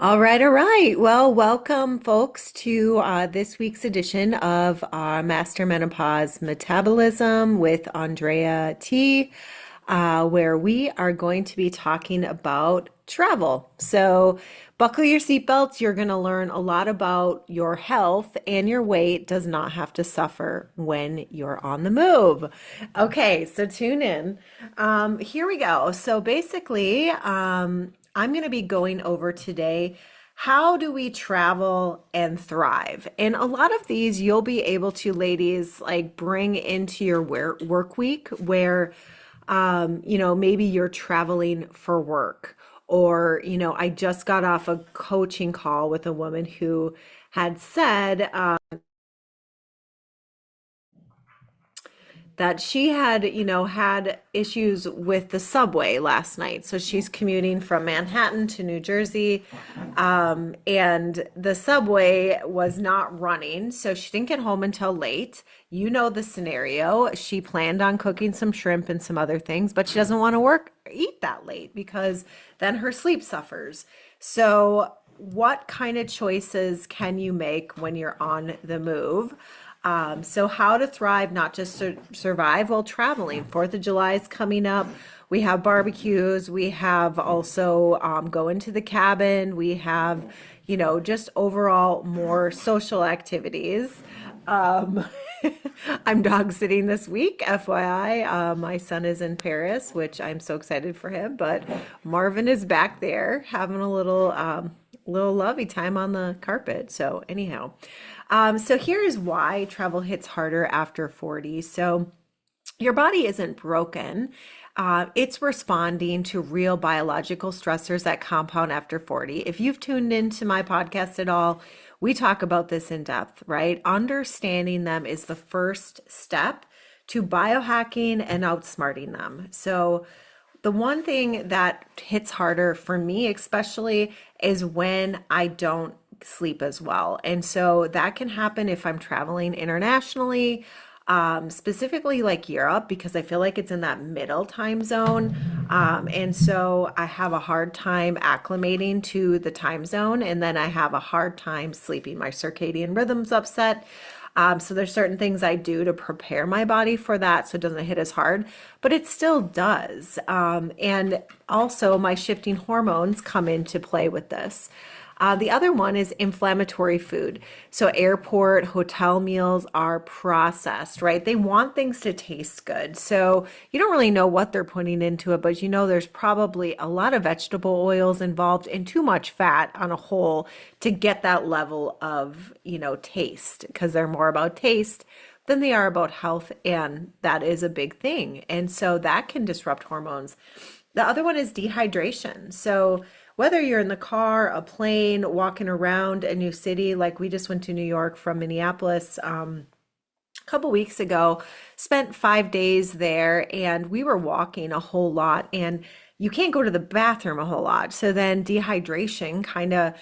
All right, all right. Well, welcome, folks, to this week's edition of Master Menopause Metabolism with Andrea T, where we are going to be talking about travel. So, buckle your seatbelts. You're going to learn a lot about your health, and your weight does not have to suffer when you're on the move. Okay, so tune in. Here we go. So, basically, I'm going to be going over today how do we travel and thrive? And a lot of these you'll be able to, ladies, like bring into your work week where, maybe you're traveling for work. Or, I just got off a coaching call with a woman who had said, that she had, had issues with the subway last night. So she's commuting from Manhattan to New Jersey, and the subway was not running. So she didn't get home until late. You know the scenario. She planned on cooking some shrimp and some other things, but she doesn't want to eat that late because then her sleep suffers. So, what kind of choices can you make when you're on the move? So how to thrive, not just survive while traveling. 4th of July is coming up. We have barbecues. We have also going to the cabin. We have, just overall more social activities. Um, I'm dog sitting this week, FYI. My son is in Paris, which I'm so excited for him. But Marvin is back there having a little lovey time on the carpet. So anyhow, so here's why travel hits harder after 40. So your body isn't broken. It's responding to real biological stressors that compound after 40. If you've tuned into my podcast at all, we talk about this in depth, right? Understanding them is the first step to biohacking and outsmarting them. So, the one thing that hits harder for me, especially, is when I don't sleep as well. And so that can happen if I'm traveling internationally, specifically like Europe, because I feel like it's in that middle time zone. And so I have a hard time acclimating to the time zone, and then I have a hard time sleeping. My circadian rhythm's upset. So there's certain things I do to prepare my body for that so it doesn't hit as hard, but it still does. And also my shifting hormones come into play with this. The other one is inflammatory food. So airport, hotel meals are processed, right? They want things to taste good. So you don't really know what they're putting into it, but there's probably a lot of vegetable oils involved and too much fat on a whole to get that level of, taste, because they're more about taste than they are about health. And that is a big thing. And so that can disrupt hormones. The other one is dehydration. So whether you're in the car, a plane, walking around a new city, like we just went to New York from Minneapolis a couple weeks ago, spent 5 days there, and we were walking a whole lot, and you can't go to the bathroom a whole lot. So then dehydration kind of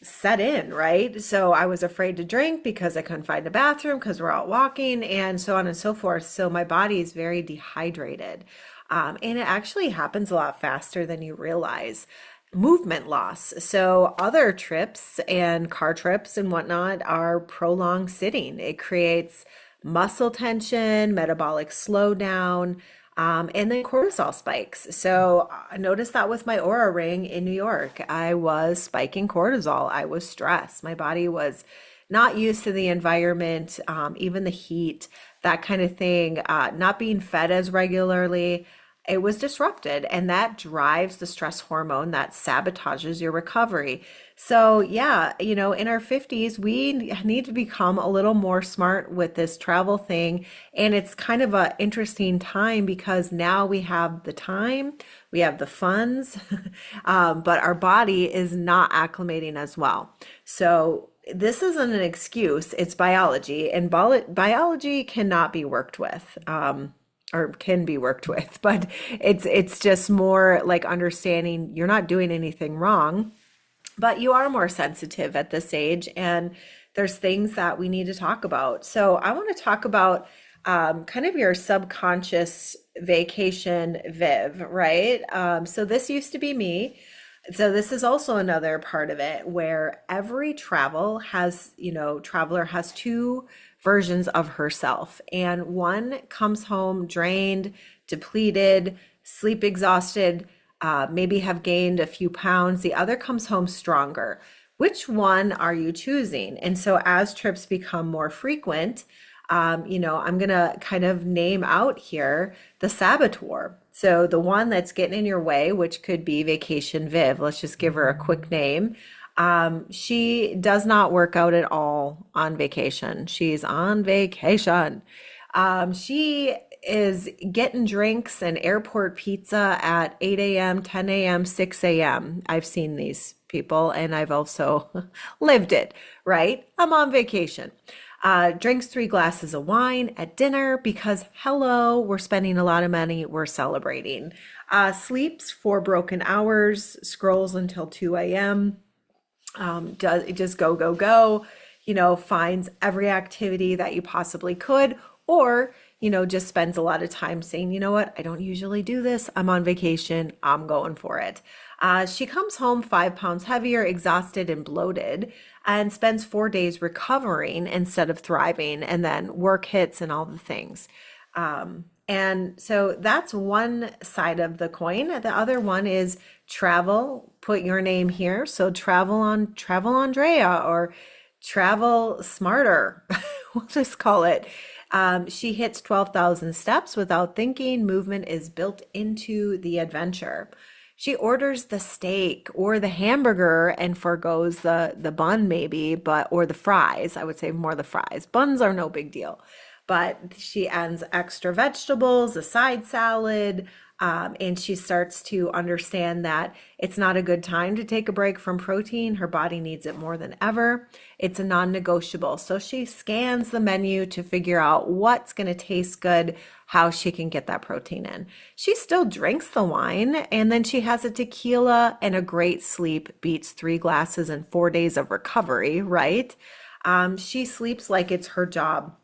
set in, right? So I was afraid to drink because I couldn't find a bathroom because we're out walking and so on and so forth. So my body is very dehydrated. And it actually happens a lot faster than you realize. Movement loss. So other trips and car trips and whatnot are prolonged sitting. It creates muscle tension, metabolic slowdown, and then cortisol spikes. So I noticed that with my Aura ring in New York. I was spiking cortisol. I was stressed. My body was not used to the environment, even the heat, that kind of thing, not being fed as regularly. It was disrupted, and that drives the stress hormone that sabotages your recovery. So, yeah, in our 50s, we need to become a little more smart with this travel thing. And it's kind of an interesting time because now we have the time, we have the funds, but our body is not acclimating as well. So, this isn't an excuse, it's biology, and biology cannot be worked with. Or can be worked with, but it's just more like understanding you're not doing anything wrong, but you are more sensitive at this age, and there's things that we need to talk about. So I want to talk about kind of your subconscious vacation viv, right? So this used to be me. So this is also another part of it where every traveler has two versions of herself. And one comes home drained, depleted, sleep exhausted, maybe have gained a few pounds. The other comes home stronger. Which one are you choosing? And so as trips become more frequent, I'm going to kind of name out here the saboteur. So the one that's getting in your way, which could be Vacation Viv, let's just give her a quick name. She does not work out at all on vacation. She's on vacation. She is getting drinks and airport pizza at 8 a.m., 10 a.m., 6 a.m. I've seen these people and I've also lived it, right? I'm on vacation. Drinks 3 glasses of wine at dinner because, hello, we're spending a lot of money, we're celebrating. Sleeps 4 broken hours, scrolls until 2 a.m. Does just go, go, go, finds every activity that you possibly could, or, just spends a lot of time saying, you know what, I don't usually do this. I'm on vacation. I'm going for it. She comes home 5 pounds heavier, exhausted and bloated, and spends 4 days recovering instead of thriving. And then work hits and all the things. And so that's one side of the coin. The other one is travel. Put your name here. So travel Andrea or travel smarter. We'll just call it. She hits 12,000 steps without thinking. Movement is built into the adventure. She orders the steak or the hamburger and forgoes the bun maybe, or the fries. I would say more the fries. Buns are no big deal, but she adds extra vegetables, a side salad, and she starts to understand that it's not a good time to take a break from protein. Her body needs it more than ever. It's a non-negotiable. So she scans the menu to figure out what's going to taste good, how she can get that protein in. She still drinks the wine, and then she has a tequila, and a great sleep beats 3 glasses and 4 days of recovery, right? She sleeps like it's her job.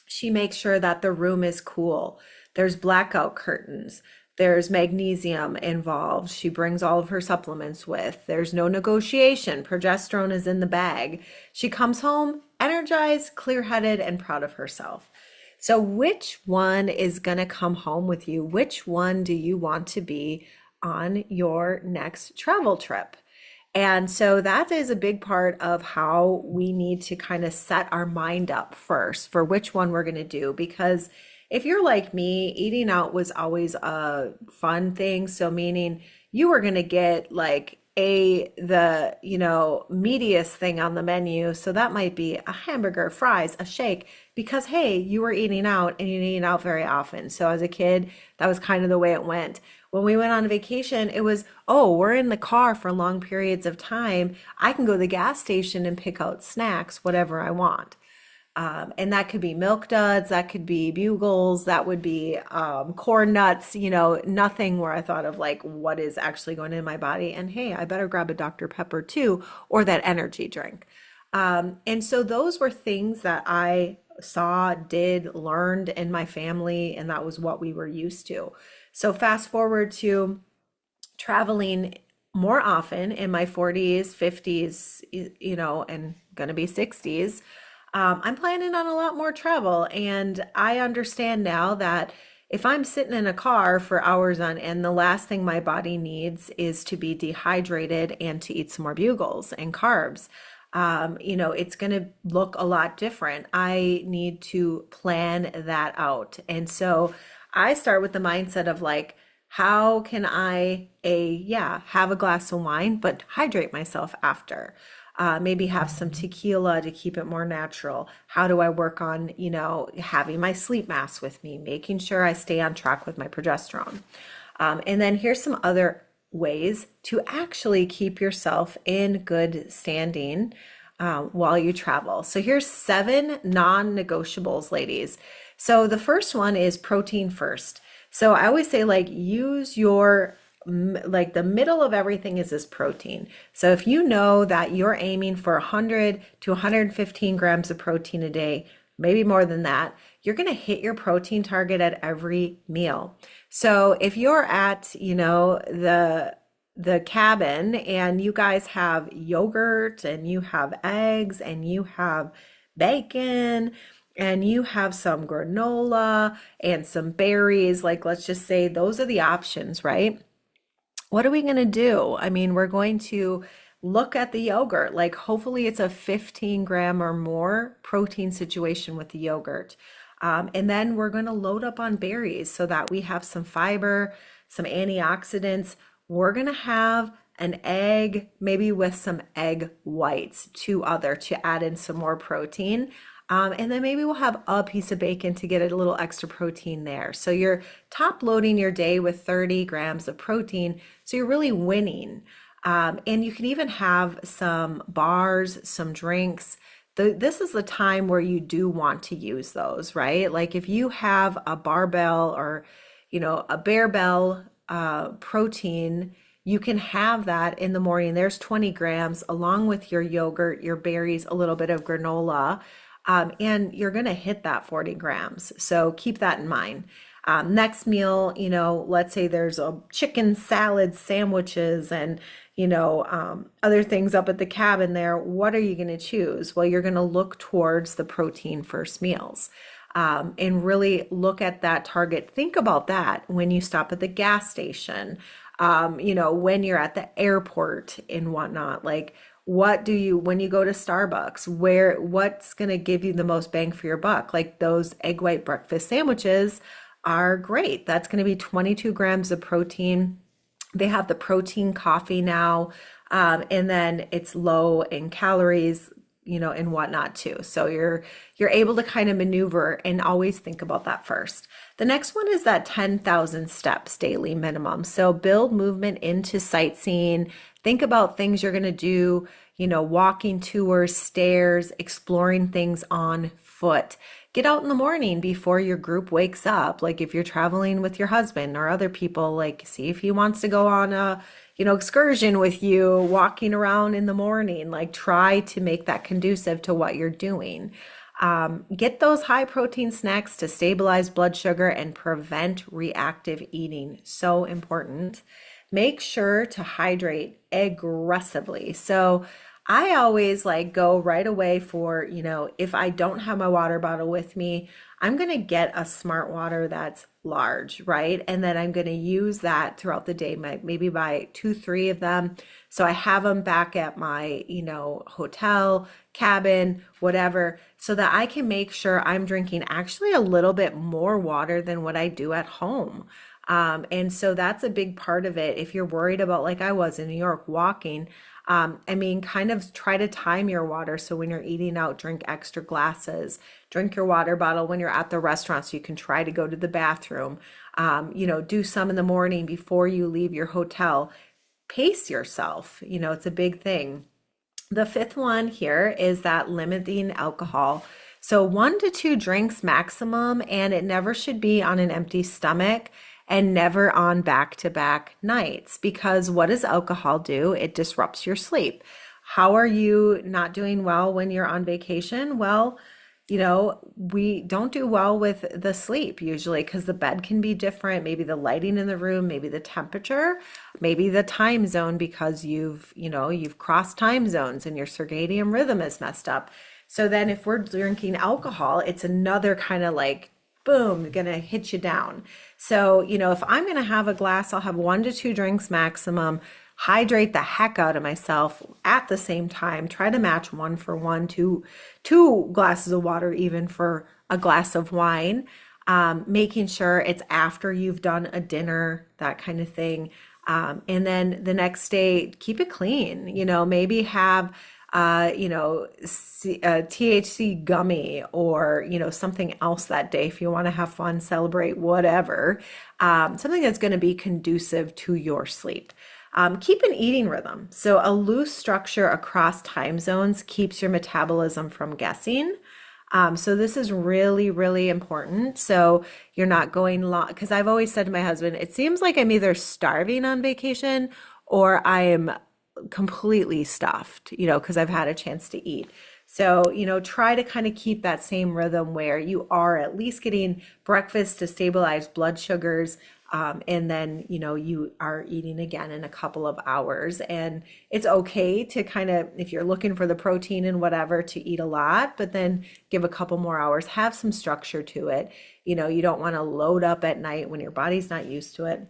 She makes sure that the room is cool. There's blackout curtains. There's magnesium involved. She brings all of her supplements with. There's no negotiation. Progesterone is in the bag. She comes home energized, clear-headed, and proud of herself. So which one is going to come home with you? Which one do you want to be on your next travel trip? And so that is a big part of how we need to kind of set our mind up first for which one we're going to do. Because if you're like me, eating out was always a fun thing. So meaning you were going to get like the meatiest thing on the menu. So that might be a hamburger, fries, a shake, because hey, you were eating out and you eating out very often. So as a kid, that was kind of the way it went. When we went on vacation, it was, oh, we're in the car for long periods of time. I can go to the gas station and pick out snacks, whatever I want. And that could be Milk Duds, that could be Bugles, that would be corn nuts, nothing where I thought of like what is actually going in my body. And hey, I better grab a Dr. Pepper too, or that energy drink. And so those were things that I saw, did, learned in my family, and that was what we were used to. So fast forward to traveling more often in my 40s, 50s, and gonna be 60s. I'm planning on a lot more travel, and I understand now that if I'm sitting in a car for hours on end, the last thing my body needs is to be dehydrated and to eat some more bugles and carbs. It's going to look a lot different. I need to plan that out. And so I start with the mindset of like, how can I, have a glass of wine, but hydrate myself after? Maybe have some tequila to keep it more natural. How do I work on, having my sleep mask with me, making sure I stay on track with my progesterone? And then here's some other ways to actually keep yourself in good standing while you travel. So here's 7 non-negotiables, ladies. So the first one is protein first. So I always say like use your like the middle of everything is this protein. So if you know that you're aiming for 100 to 115 grams of protein a day, maybe more than that, you're going to hit your protein target at every meal. So if you're at, the the cabin and you guys have yogurt and you have eggs and you have bacon and you have some granola and some berries, like let's just say those are the options, right? What are we going to do? I mean, we're going to look at the yogurt. Like, hopefully, it's a 15 gram or more protein situation with the yogurt. And then we're going to load up on berries so that we have some fiber, some antioxidants. We're going to have an egg, maybe with some egg whites, two other to add in some more protein. And then maybe we'll have a piece of bacon to get a little extra protein there. So you're top loading your day with 30 grams of protein. So you're really winning. And you can even have some bars, some drinks. This is the time where you do want to use those, right? Like if you have a barbell or, a barbell protein, you can have that in the morning. There's 20 grams along with your yogurt, your berries, a little bit of granola, and you're going to hit that 40 grams. So keep that in mind. Next meal, let's say there's a chicken salad sandwiches and, other things up at the cabin there. What are you going to choose? Well, you're going to look towards the protein first meals. And really look at that target. Think about that when you stop at the gas station, when you're at the airport and whatnot. Like, what do you, when you go to Starbucks, what's going to give you the most bang for your buck? Like those egg white breakfast sandwiches are great. That's going to be 22 grams of protein. They have the protein coffee now, and then it's low in calories, and whatnot too. So you're able to kind of maneuver and always think about that first. The next one is that 10,000 steps daily minimum. So build movement into sightseeing. Think about things you're going to do, walking tours, stairs, exploring things on foot. Get out in the morning before your group wakes up. Like if you're traveling with your husband or other people, like see if he wants to go on a, excursion with you, walking around in the morning. Like try to make that conducive to what you're doing. Get those high protein snacks to stabilize blood sugar and prevent reactive eating. So important. Make sure to hydrate aggressively. So I always like go right away for, if I don't have my water bottle with me, I'm going to get a smart water that's large, right? And then I'm going to use that throughout the day, maybe buy 2, 3 of them. So I have them back at my, hotel, cabin, whatever, so that I can make sure I'm drinking actually a little bit more water than what I do at home. And so that's a big part of it. If you're worried about, like I was in New York walking, kind of try to time your water. So when you're eating out, drink extra glasses, drink your water bottle when you're at the restaurant so you can try to go to the bathroom. Do some in the morning before you leave your hotel. Pace yourself. It's a big thing. The fifth one here is that limiting alcohol. So 1 to 2 drinks maximum, and it never should be on an empty stomach and never on back-to-back nights, because what does alcohol do? It disrupts your sleep. How are you not doing well when you're on vacation? Well, we don't do well with the sleep usually because the bed can be different, maybe the lighting in the room, maybe the temperature, maybe the time zone because you've crossed time zones and your circadian rhythm is messed up. So then if we're drinking alcohol, it's another kind of like boom, gonna hit you down. So, if I'm gonna have a glass, I'll have 1 to 2 drinks maximum, hydrate the heck out of myself at the same time, try to match 1 for 1, two glasses of water, even for a glass of wine, making sure it's after you've done a dinner, that kind of thing. And then the next day, keep it clean, maybe have THC gummy or, something else that day if you want to have fun, celebrate, whatever. Something that's going to be conducive to your sleep. Keep an eating rhythm. So a loose structure across time zones keeps your metabolism from guessing. So this is really, really important. So you're not going long, because I've always said to my husband, it seems like I'm either starving on vacation or I am completely stuffed, because I've had a chance to eat. So, try to kind of keep that same rhythm where you are at least getting breakfast to stabilize blood sugars, And then, you are eating again in a couple of hours. And it's okay to kind of, if you're looking for the protein and whatever, to eat a lot, but then give a couple more hours, have some structure to it. You don't want to load up at night when your body's not used to it.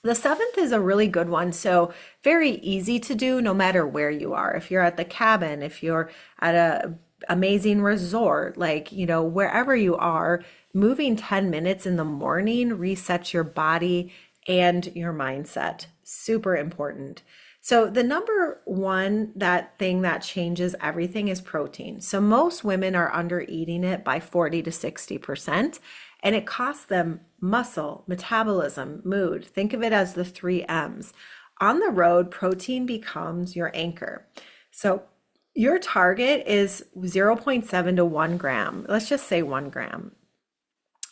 The seventh is a really good one. So very easy to do no matter where you are. If you're at the cabin, if you're at a amazing resort, like, wherever you are, moving 10 minutes in the morning resets your body and your mindset. Super important. So the number one, that thing that changes everything is protein. So most women are under eating it by 40 to 60%, and it costs them muscle, metabolism, mood. Think of it as the three M's. On the road, protein becomes your anchor. So your target is 0.7 to 1 gram. Let's just say 1 gram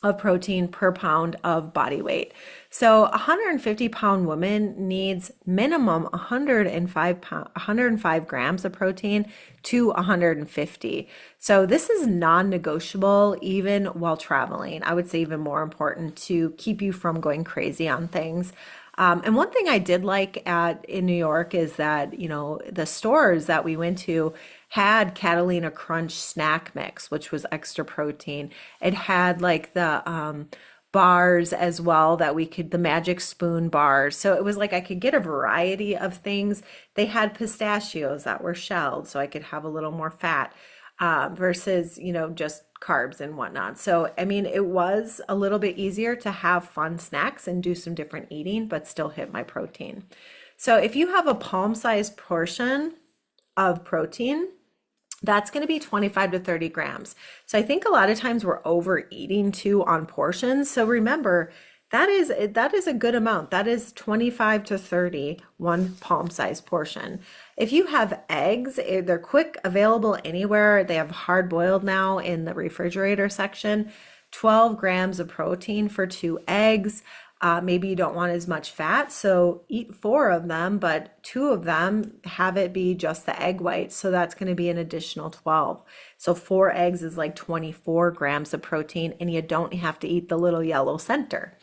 of protein per pound of body weight. So a 150-pound woman needs minimum 105 grams of protein to 150. So this is non-negotiable even while traveling. I would say even more important to keep you from going crazy on things. And one thing I did like in New York is that, the stores that we went to had Catalina Crunch snack mix, which was extra protein. It had like the bars as well the magic spoon bars. So it was like I could get a variety of things. They had pistachios that were shelled, so I could have a little more fat versus, just carbs and whatnot. So, I mean, it was a little bit easier to have fun snacks and do some different eating, but still hit my protein. So if you have a palm-sized portion of protein, that's going to be 25 to 30 grams. So I think a lot of times we're overeating too on portions. So remember, that is a good amount. That is 25 to 30, one palm-sized portion. If you have eggs, they're quick, available anywhere. They have hard boiled now in the refrigerator section. 12 grams of protein for 2 eggs. Maybe you don't want as much fat, so eat 4 of them, but 2 of them have it be just the egg white. So that's going to be an additional 12. So 4 eggs is like 24 grams of protein, and you don't have to eat the little yellow center.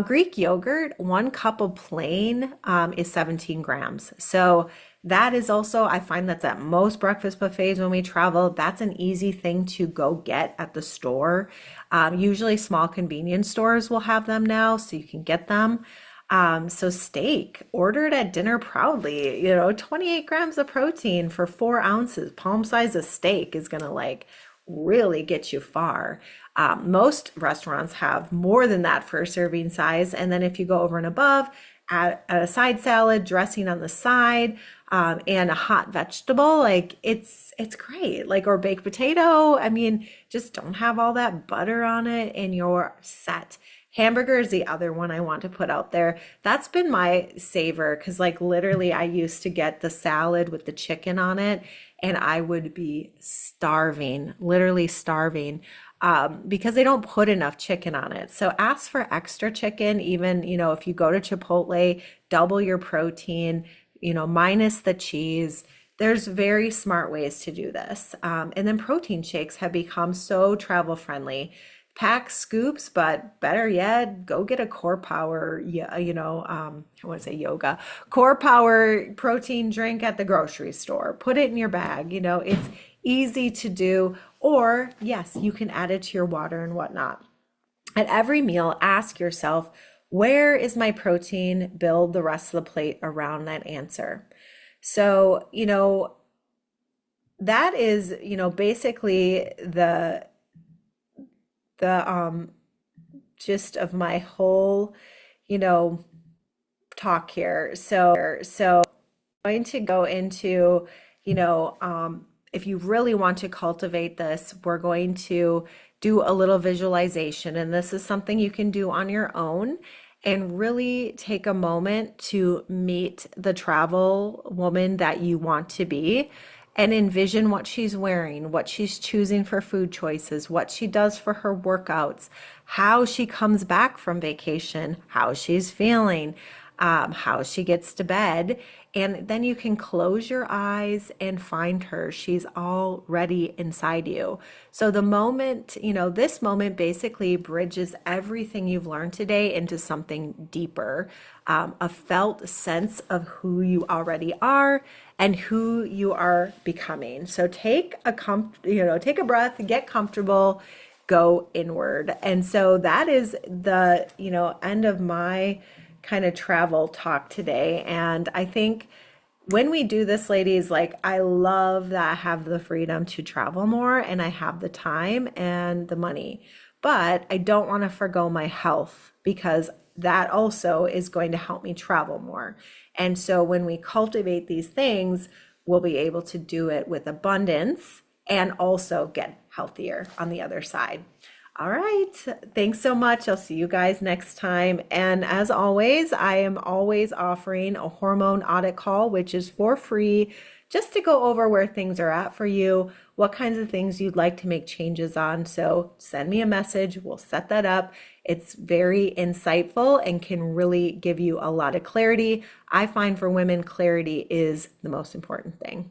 Greek yogurt, 1 cup of plain is 17 grams. So that is also, I find that's at most breakfast buffets when we travel. That's an easy thing to go get at the store. Usually small convenience stores will have them now, so you can get them. So steak, ordered at dinner proudly, 28 grams of protein for 4 ounces. Palm size of steak is going to really get you far. Most restaurants have more than that for a serving size. And then if you go over and above, add a side salad, dressing on the side, and a hot vegetable, it's great. Or baked potato. I mean, just don't have all that butter on it and you're set. Hamburger is the other one I want to put out there. That's been my saver because literally I used to get the salad with the chicken on it and I would be starving, literally starving, because they don't put enough chicken on it. So ask for extra chicken, even, if you go to Chipotle, double your protein, minus the cheese. There's very smart ways to do this. And then protein shakes have become so travel friendly. Pack scoops, but better yet, go get a Core Power, I want to say yoga, Core Power protein drink at the grocery store. Put it in your bag. It's easy to do. Or yes, you can add it to your water and whatnot. At every meal, ask yourself, where is my protein? Build the rest of the plate around that answer. So, that is, basically the gist of my whole, talk here. So I'm going to go into, if you really want to cultivate this, we're going to do a little visualization. And this is something you can do on your own and really take a moment to meet the travel woman that you want to be and envision what she's wearing, what she's choosing for food choices, what she does for her workouts, how she comes back from vacation, how she's feeling. how she gets to bed, and then you can close your eyes and find her. She's already inside you. So the moment, this moment basically bridges everything you've learned today into something deeper, a felt sense of who you already are and who you are becoming. So take a breath, get comfortable, go inward. And so that is the, end of my kind of travel talk today. And I think when we do this, ladies, like I love that I have the freedom to travel more and I have the time and the money, but I don't want to forgo my health because that also is going to help me travel more. And so when we cultivate these things, we'll be able to do it with abundance and also get healthier on the other side. All right. Thanks so much. I'll see you guys next time. And as always, I am always offering a hormone audit call, which is for free, just to go over where things are at for you, what kinds of things you'd like to make changes on. So send me a message. We'll set that up. It's very insightful and can really give you a lot of clarity. I find for women, clarity is the most important thing.